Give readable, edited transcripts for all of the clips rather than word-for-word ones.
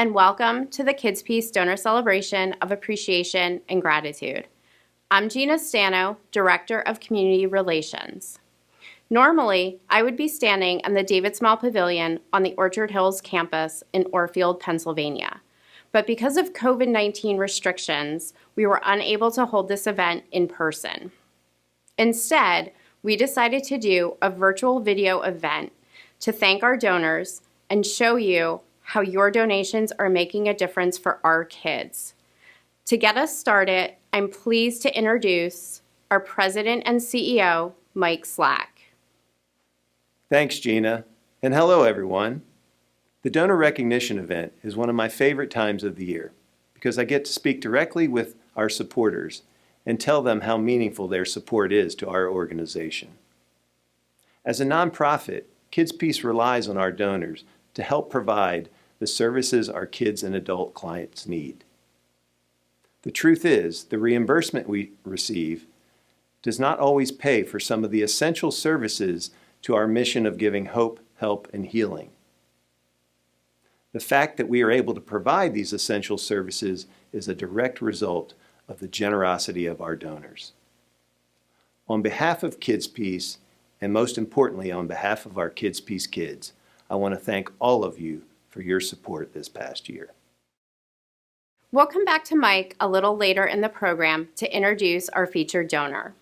and welcome to the KidsPeace Donor Celebration of Appreciation and Gratitude. I'm Gina Stano, Director of Community Relations. Normally, I would be standing in the David Small Pavilion on the Orchard Hills campus in Orfield, Pennsylvania. But because of COVID-19 restrictions, we were unable to hold this event in person. Instead, we decided to do a virtual video event to thank our donors and show you how your donations are making a difference for our kids. To get us started, I'm pleased to introduce our President and CEO, Mike Slack. Thanks, Gina, and hello, everyone. The donor recognition event is one of my favorite times of the year because I get to speak directly with our supporters and tell them how meaningful their support is to our organization. As a nonprofit, KidsPeace relies on our donors to help provide the services our kids and adult clients need. The truth is, the reimbursement we receive does not always pay for some of the essential services to our mission of giving hope, help, and healing. The fact that we are able to provide these essential services is a direct result of the generosity of our donors. On behalf of KidsPeace, and most importantly on behalf of our KidsPeace kids, I want to thank all of you for your support this past year. We'll come back to Mike a little later in the program to introduce our featured donor.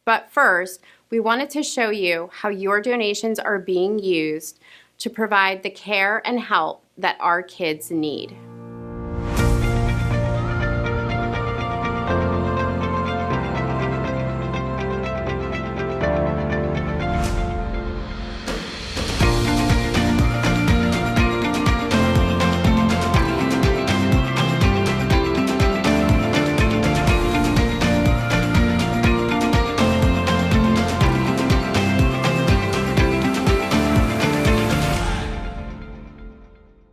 But first, we wanted to show you how your donations are being used to provide the care and help that our kids need.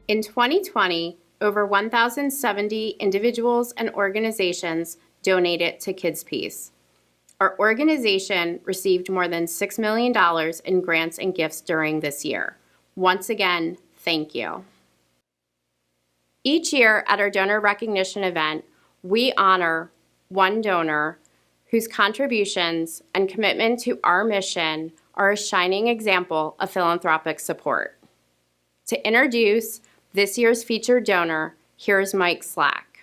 In 2020, over 1,070 individuals and organizations donated to KidsPeace. Our organization received more than $6 million in grants and gifts during this year. Once again, thank you. Each year at our donor recognition event, we honor one donor whose contributions and commitment to our mission are a shining example of philanthropic support. To introduce this year's featured donor, here's Mike Slack.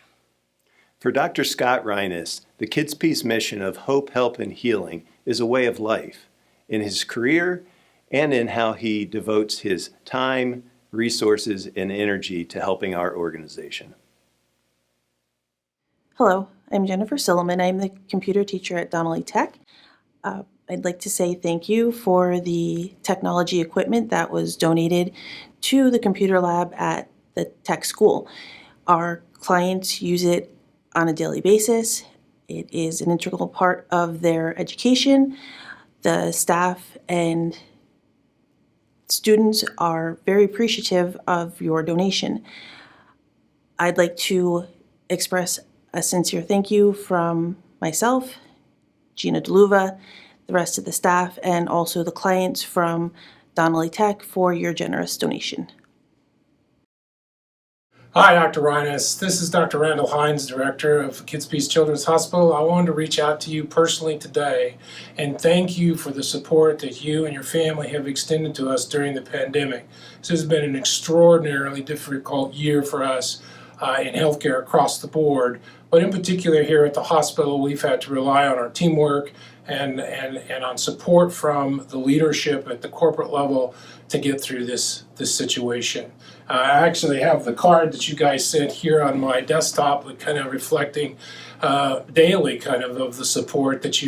For Dr. Scott Reinus, the KidsPeace mission of hope, help, and healing is a way of life in his career and in how he devotes his time, resources, and energy to helping our organization. Hello, I'm Jennifer Silliman. I'm the computer teacher at Donnelly Tech. I'd like to say thank you for the technology equipment that was donated to the computer lab at the tech school. Our clients use it on a daily basis. It is an integral part of their education. The staff and students are very appreciative of your donation. I'd like to express a sincere thank you from myself, Gina DeLuva, the rest of the staff, and also the clients from Donnelly Tech for your generous donation. Hi, Dr. Reinus. This is Dr. Randall Hines, Director of KidsPeace Children's Hospital. I wanted to reach out to you personally today and thank you for the support that you and your family have extended to us during the pandemic. This has been an extraordinarily difficult year for us in healthcare across the board, but in particular here at the hospital, we've had to rely on our teamwork and on support from the leadership at the corporate level to get through this situation. I actually have the card that you guys sent here on my desktop, kind of reflecting daily kind of the support that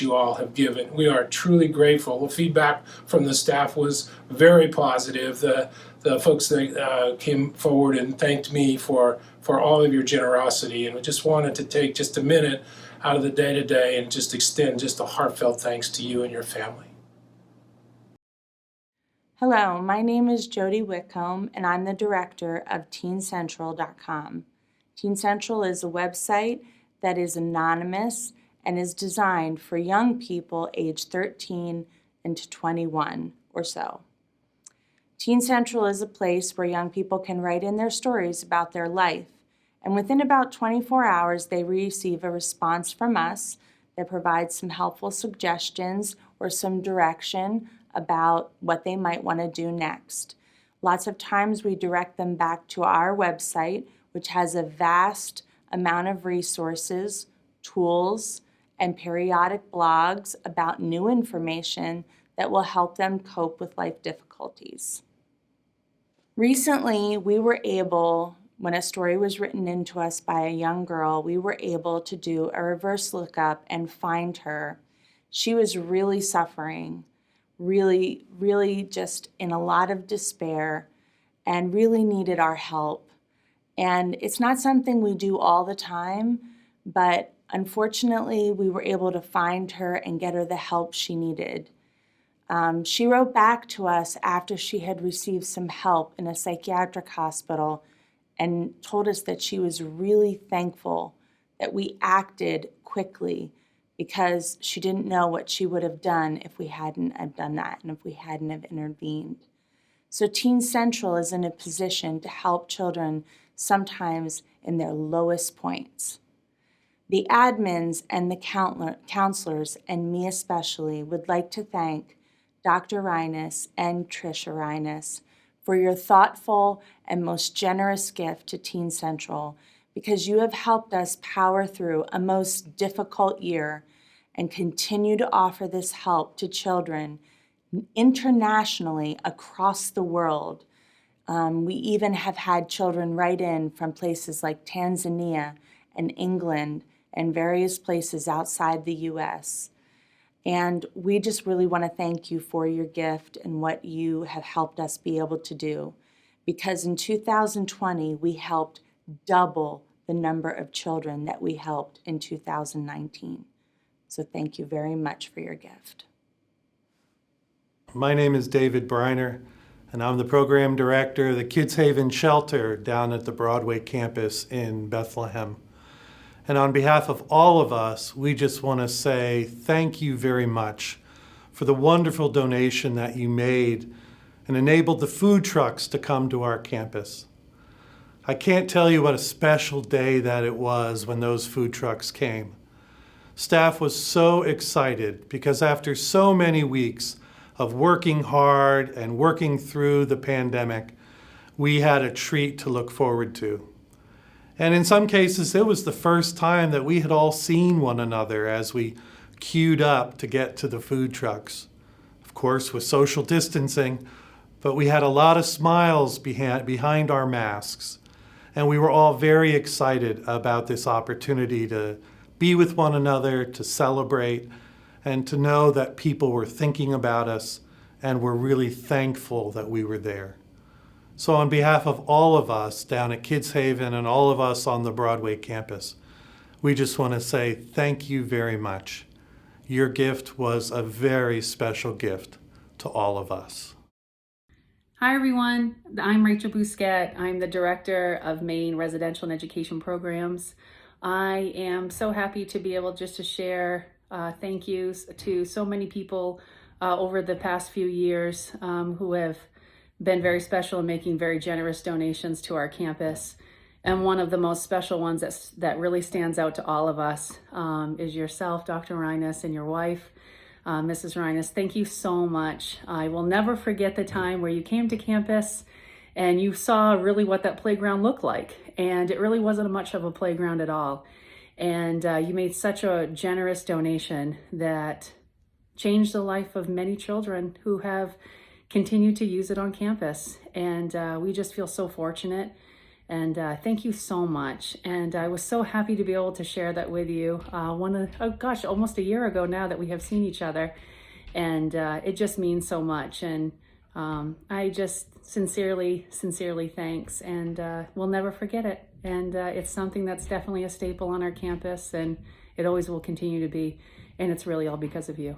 you all have given. We are truly grateful. The feedback from the staff was very positive. The folks that came forward and thanked me for all of your generosity, and we just wanted to take just a minute out of the day-to-day and just extend just a heartfelt thanks to you and your family. Hello, my name is Jody Whitcomb, and I'm the director of TeenCentral.com. Teen Central is a website that is anonymous and is designed for young people aged 13 and to 21 or so. Teen Central is a place where young people can write in their stories about their life. And within about 24 hours, they receive a response from us that provides some helpful suggestions or some direction about what they might want to do next. Lots of times we direct them back to our website, which has a vast amount of resources, tools, and periodic blogs about new information that will help them cope with life difficulties. Recently, we were able, when a story was written into us by a young girl, we were able to do a reverse lookup and find her. She was really suffering, really just in a lot of despair and really needed our help. And it's not something we do all the time, but unfortunately, we were able to find her and get her the help she needed. She wrote back to us after she had received some help in a psychiatric hospital and told us that she was really thankful that we acted quickly because she didn't know what she would have done if we hadn't have done that and if we hadn't have intervened. So Teen Central is in a position to help children sometimes in their lowest points. The admins and the counselors, and me especially, would like to thank Dr. Reinus and Trisha Reinus for your thoughtful and most generous gift to Teen Central, because you have helped us power through a most difficult year and continue to offer this help to children internationally across the world. We even have had children write in from places like Tanzania and England and various places outside the U.S. And we just really want to thank you for your gift and what you have helped us be able to do. Because in 2020, we helped double the number of children that we helped in 2019. So thank you very much for your gift. My name is David Briner, and I'm the program director of the Kids Haven Shelter down at the Broadway campus in Bethlehem. And on behalf of all of us, we just want to say thank you very much for the wonderful donation that you made and enabled the food trucks to come to our campus. I can't tell you what a special day that it was when those food trucks came. Staff was so excited because after so many weeks of working hard and working through the pandemic, we had a treat to look forward to. And in some cases, it was the first time that we had all seen one another as we queued up to get to the food trucks. Of course, with social distancing, but we had a lot of smiles behind our masks. And we were all very excited about this opportunity to be with one another, to celebrate, and to know that people were thinking about us and were really thankful that we were there. So on behalf of all of us down at Kids Haven and all of us on the Broadway campus, we just want to say thank you very much. Your gift was a very special gift to all of us. Hi everyone, I'm Rachel Busquet. I'm the Director of Maine Residential and Education Programs. I am so happy to be able just to share thank yous to so many people over the past few years who have been very special in making very generous donations to our campus. And one of the most special ones that really stands out to all of us is yourself, Dr. Reinus, and your wife, Mrs. Reinus. Thank you so much. I will never forget the time where you came to campus and you saw really what that playground looked like. And it really wasn't much of a playground at all. And you made such a generous donation that changed the life of many children who have continued to use it on campus. And we just feel so fortunate. And thank you so much. And I was so happy to be able to share that with you. Almost a year ago now that we have seen each other. And it just means so much. And I just sincerely thanks. And we'll never forget it. And it's something that's definitely a staple on our campus. And it always will continue to be. And it's really all because of you.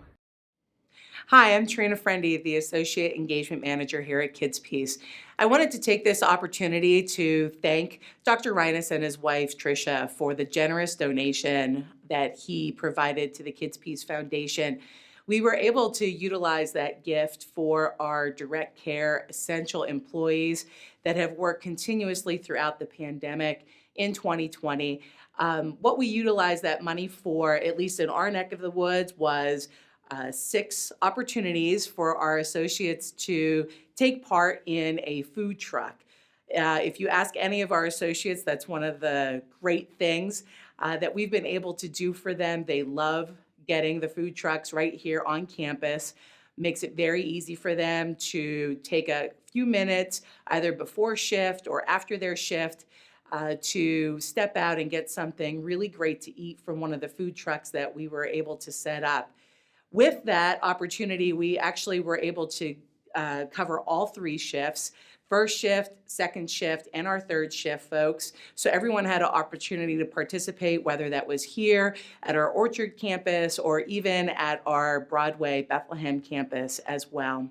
Hi, I'm Trina Frary, the Associate Engagement Manager here at KidsPeace. I wanted to take this opportunity to thank Dr. Reinus and his wife, Tricia, for the generous donation that he provided to the KidsPeace Foundation. We were able to utilize that gift for our direct care essential employees that have worked continuously throughout the pandemic in 2020. What we utilized that money for, at least in our neck of the woods, was 6 opportunities for our associates to take part in a food truck. If you ask any of our associates, that's one of the great things that we've been able to do for them. They love getting the food trucks right here on campus. Makes it very easy for them to take a few minutes either before shift or after their shift to step out and get something really great to eat from one of the food trucks that we were able to set up. With that opportunity, we actually were able to cover all 3 shifts. First shift, second shift, and our third shift, folks. So everyone had an opportunity to participate, whether that was here at our Orchard campus or even at our Broadway Bethlehem campus as well.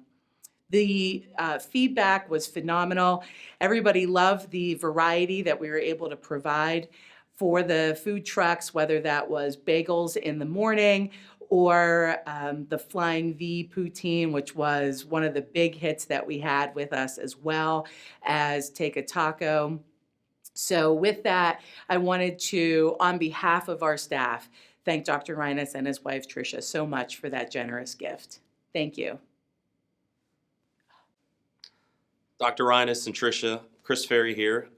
The feedback was phenomenal. Everybody loved the variety that we were able to provide for the food trucks, whether that was bagels in the morning or the Flying V poutine, which was one of the big hits that we had with us, as well as Take a Taco. So with that, I wanted to, on behalf of our staff, thank Dr. Reinus and his wife, Tricia, so much for that generous gift. Thank you. Dr. Reinus and Tricia, Chris Ferry here,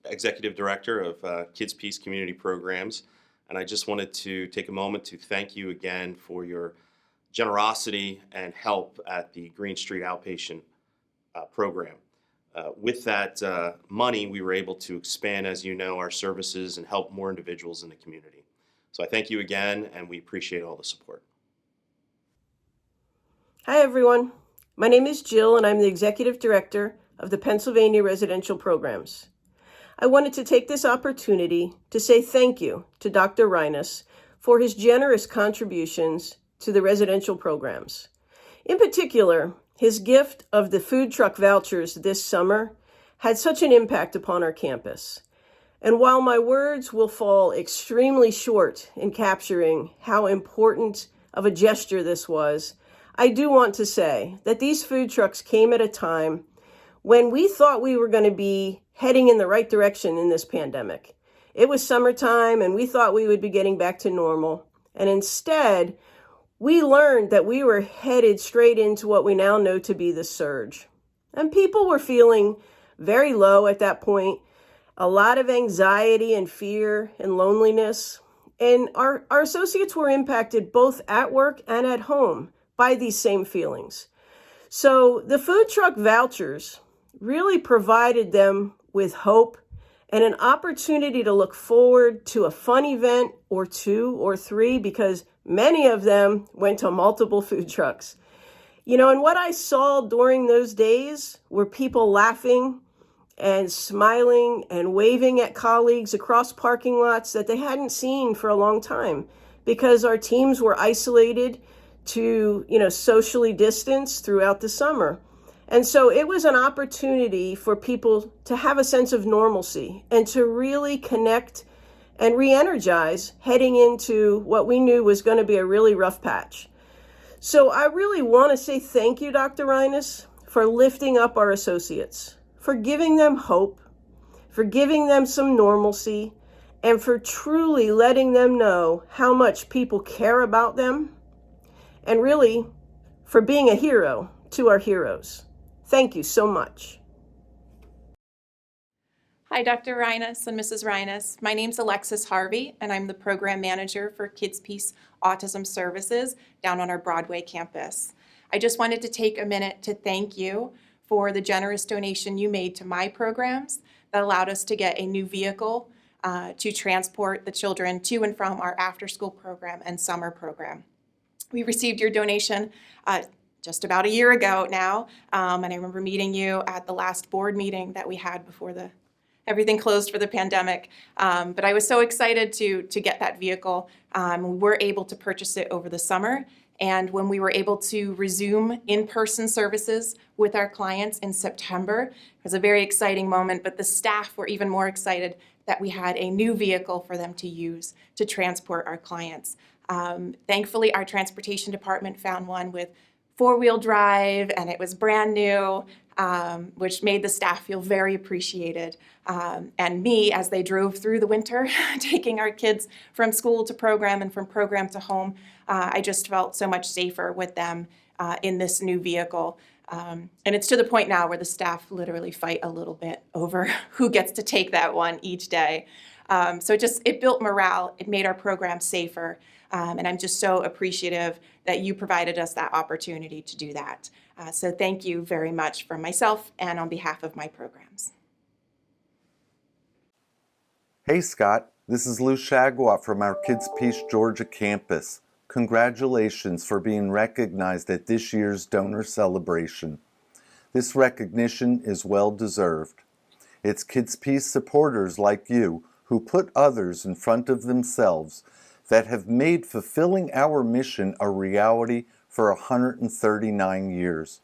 Executive Director of KidsPeace Community Programs. And I just wanted to take a moment to thank you again for your generosity and help at the Green Street Outpatient program. With that money, we were able to expand, as you know, our services and help more individuals in the community. So I thank you again, and we appreciate all the support. Hi, everyone. My name is Jill, and I'm the Executive Director of the Pennsylvania Residential Programs. I wanted to take this opportunity to say thank you to Dr. Reinus for his generous contributions to the residential programs. In particular, his gift of the food truck vouchers this summer had such an impact upon our campus. And while my words will fall extremely short in capturing how important of a gesture this was, I do want to say that these food trucks came at a time when we thought we were going to be heading in the right direction in this pandemic. It was summertime and we thought we would be getting back to normal. And instead, we learned that we were headed straight into what we now know to be the surge. And people were feeling very low at that point, a lot of anxiety and fear and loneliness. And our associates were impacted both at work and at home by these same feelings. So the food truck vouchers really provided them with hope and an opportunity to look forward to a fun event or 2 or 3, because many of them went to multiple food trucks. You know, and what I saw during those days were people laughing and smiling and waving at colleagues across parking lots that they hadn't seen for a long time, because our teams were isolated to, socially distanced throughout the summer. And so it was an opportunity for people to have a sense of normalcy and to really connect and re-energize heading into what we knew was going to be a really rough patch. So I really want to say thank you, Dr. Reinus, for lifting up our associates, for giving them hope, for giving them some normalcy, and for truly letting them know how much people care about them, and really for being a hero to our heroes. Thank you so much. Hi, Dr. Reinus and Mrs. Reinus. My name's Alexis Harvey, and I'm the program manager for KidsPeace Autism Services down on our Broadway campus. I just wanted to take a minute to thank you for the generous donation you made to my programs that allowed us to get a new vehicle to transport the children to and from our after-school program and summer program. We received your donation just about a year ago now, and I remember meeting you at the last board meeting that we had before everything closed for the pandemic. But I was so excited to get that vehicle. We were able to purchase it over the summer, and when we were able to resume in-person services with our clients in September, it was a very exciting moment, but the staff were even more excited that we had a new vehicle for them to use to transport our clients. Thankfully, our transportation department found one with four-wheel drive, and it was brand new, which made the staff feel very appreciated. And me, as they drove through the winter, taking our kids from school to program and from program to home, I just felt so much safer with them in this new vehicle. And it's to the point now where the staff literally fight a little bit over who gets to take that one each day. So it built morale, it made our program safer, and I'm just so appreciative that you provided us that opportunity to do that. So thank you very much from myself and on behalf of my programs. Hey Scott, this is Luchagua from our KidsPeace Georgia campus. Congratulations for being recognized at this year's donor celebration. This recognition is well deserved. It's KidsPeace supporters like you who put others in front of themselves that have made fulfilling our mission a reality for 139 years.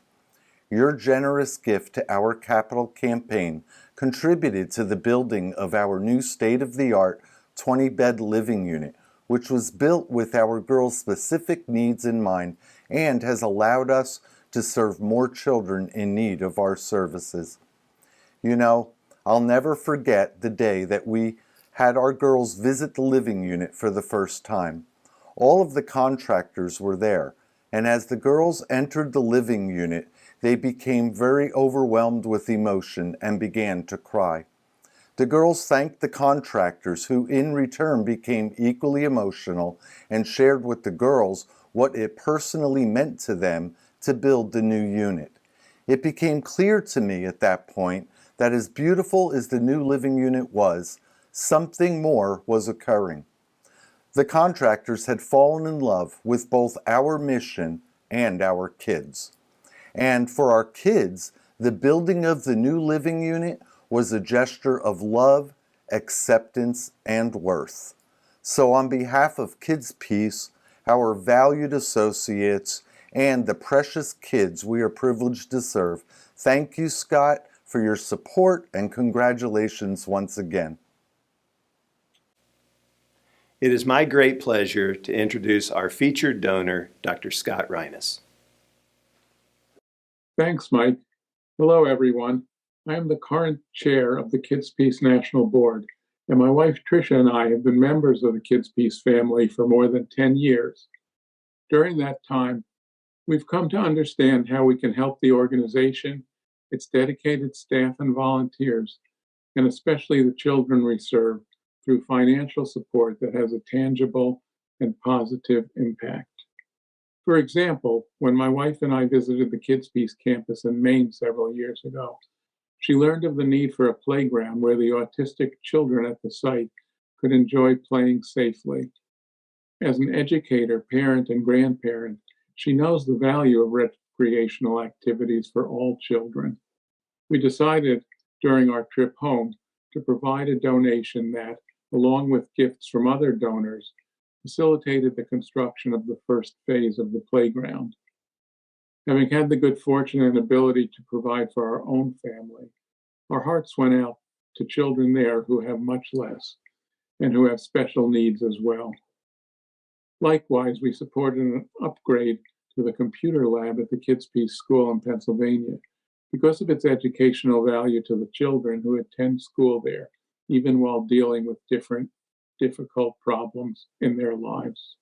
Your generous gift to our capital campaign contributed to the building of our new state-of-the-art 20-bed living unit, which was built with our girls' specific needs in mind and has allowed us to serve more children in need of our services. You know, I'll never forget the day that we had our girls visit the living unit for the first time. All of the contractors were there, and as the girls entered the living unit, they became very overwhelmed with emotion and began to cry. The girls thanked the contractors, who in return became equally emotional and shared with the girls what it personally meant to them to build the new unit. It became clear to me at that point that as beautiful as the new living unit was, something more was occurring. The contractors had fallen in love with both our mission and our kids. And for our kids, the building of the new living unit was a gesture of love, acceptance, and worth. So on behalf of KidsPeace, our valued associates, and the precious kids we are privileged to serve, thank you, Scott, for your support, and congratulations once again. It is my great pleasure to introduce our featured donor, Dr. Scott Reinus. Thanks, Mike. Hello, everyone. I am the current chair of the KidsPeace National Board, and my wife Tricia and I have been members of the KidsPeace family for more than 10 years. During that time, we've come to understand how we can help the organization, its dedicated staff and volunteers, and especially the children we serve, through financial support that has a tangible and positive impact. For example, when my wife and I visited the KidsPeace campus in Maine several years ago, she learned of the need for a playground where the autistic children at the site could enjoy playing safely. As an educator, parent, and grandparent, she knows the value of recreational activities for all children. We decided during our trip home to provide a donation that, along with gifts from other donors, facilitated the construction of the first phase of the playground. Having had the good fortune and ability to provide for our own family, our hearts went out to children there who have much less and who have special needs as well. Likewise, we supported an upgrade to the computer lab at the KidsPeace School in Pennsylvania because of its educational value to the children who attend school there, even while dealing with difficult problems in their lives.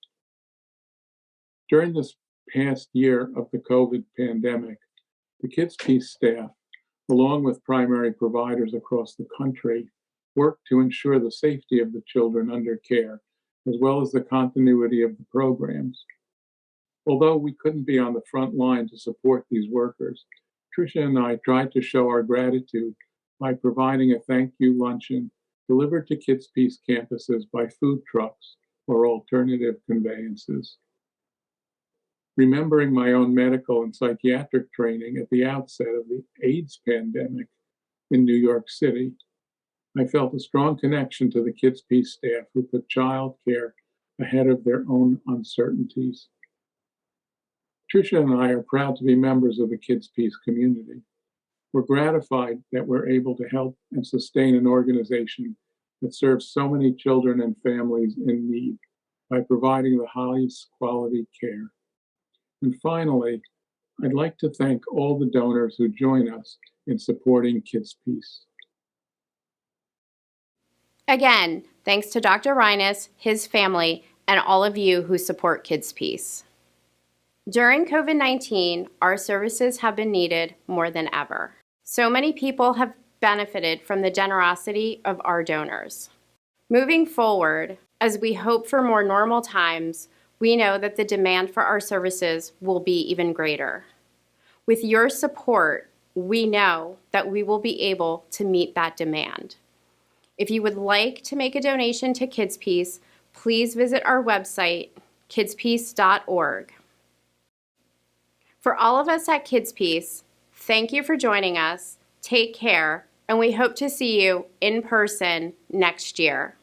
During this past year of the COVID pandemic, the KidsPeace staff, along with primary providers across the country, worked to ensure the safety of the children under care, as well as the continuity of the programs. Although we couldn't be on the front line to support these workers, Tricia and I tried to show our gratitude by providing a thank you luncheon delivered to KidsPeace campuses by food trucks or alternative conveyances. Remembering my own medical and psychiatric training at the outset of the AIDS pandemic in New York City, I felt a strong connection to the KidsPeace staff who put child care ahead of their own uncertainties. Tricia and I are proud to be members of the KidsPeace community. We're gratified that we're able to help and sustain an organization that serves so many children and families in need. by providing the highest quality care. And finally, I'd like to thank all the donors who join us in supporting KidsPeace. Again, thanks to Dr. Reinus, his family, and all of you who support KidsPeace. During COVID-19, our services have been needed more than ever. So many people have benefited from the generosity of our donors. Moving forward, as we hope for more normal times, we know that the demand for our services will be even greater. With your support, we know that we will be able to meet that demand. If you would like to make a donation to KidsPeace, please visit our website, kidspeace.org. For all of us at KidsPeace, thank you for joining us, take care, and we hope to see you in person next year.